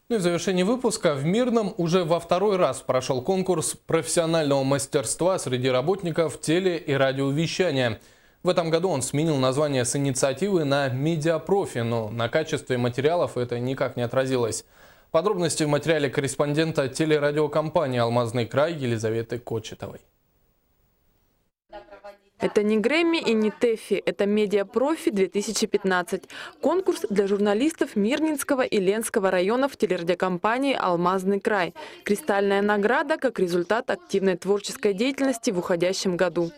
Ну и в завершении выпуска в Мирном уже во второй раз прошел конкурс профессионального мастерства среди работников теле- и радиовещания. В этом году он сменил название с инициативы на «Медиапрофи», но на качестве материалов это никак не отразилось. Подробности в материале корреспондента телерадиокомпании «Алмазный край» Елизаветы Кочетовой. Это не Грэмми и не ТЭФИ, это «Медиапрофи 2015». Конкурс для журналистов Мирнинского и Ленского районов телерадиокомпании «Алмазный край». Кристальная награда как результат активной творческой деятельности в уходящем году.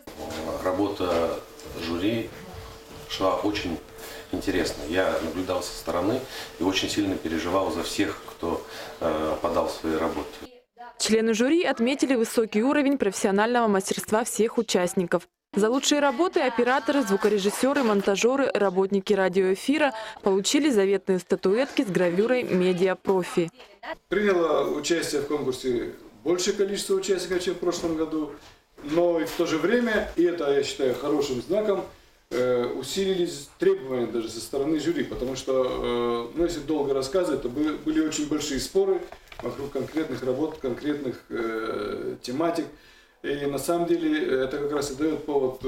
Работа жюри шла очень интересно. Я наблюдал со стороны и очень сильно переживал за всех, кто подал свои работы. Члены жюри отметили высокий уровень профессионального мастерства всех участников. За лучшие работы операторы, звукорежиссеры, монтажеры, работники радиоэфира получили заветные статуэтки с гравюрой «Медиапрофи». Приняло участие в конкурсе большее количество участников, чем в прошлом году, но и в то же время, и это я считаю хорошим знаком, усилились требования даже со стороны жюри, потому что, ну, если долго рассказывать, то были очень большие споры вокруг конкретных работ, конкретных тематик. И на самом деле это как раз и дает повод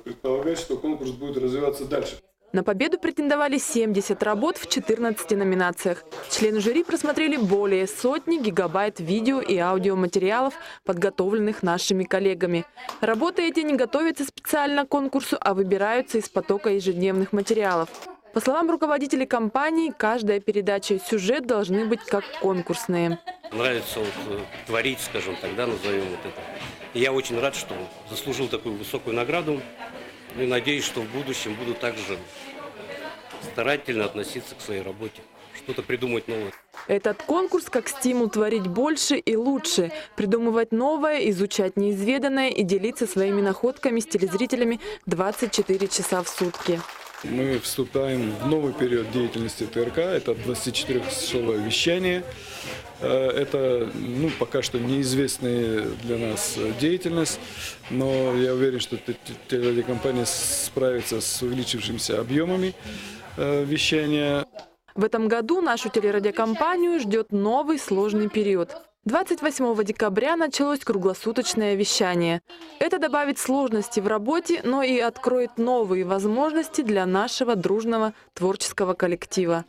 предполагать, что конкурс будет развиваться дальше. На победу претендовали 70 работ в 14 номинациях. Члены жюри просмотрели более сотни гигабайт видео и аудиоматериалов, подготовленных нашими коллегами. Работы эти не готовятся специально к конкурсу, а выбираются из потока ежедневных материалов. По словам руководителей компании, каждая передача и сюжет должны быть как конкурсные. Нравится творить, скажем так, да, назовем вот это. И я очень рад, что заслужил такую высокую награду. И надеюсь, что в будущем буду также старательно относиться к своей работе, что-то придумать новое. Этот конкурс как стимул творить больше и лучше, придумывать новое, изучать неизведанное и делиться своими находками с телезрителями 24 часа в сутки. Мы вступаем в новый период деятельности ТРК, это 24-часовое вещание. Это пока что неизвестная для нас деятельность, но я уверен, что телерадиокомпания справится с увеличившимися объемами вещания. В этом году нашу телерадиокомпанию ждет новый сложный период. 28 декабря началось круглосуточное вещание. Это добавит сложности в работе, но и откроет новые возможности для нашего дружного творческого коллектива.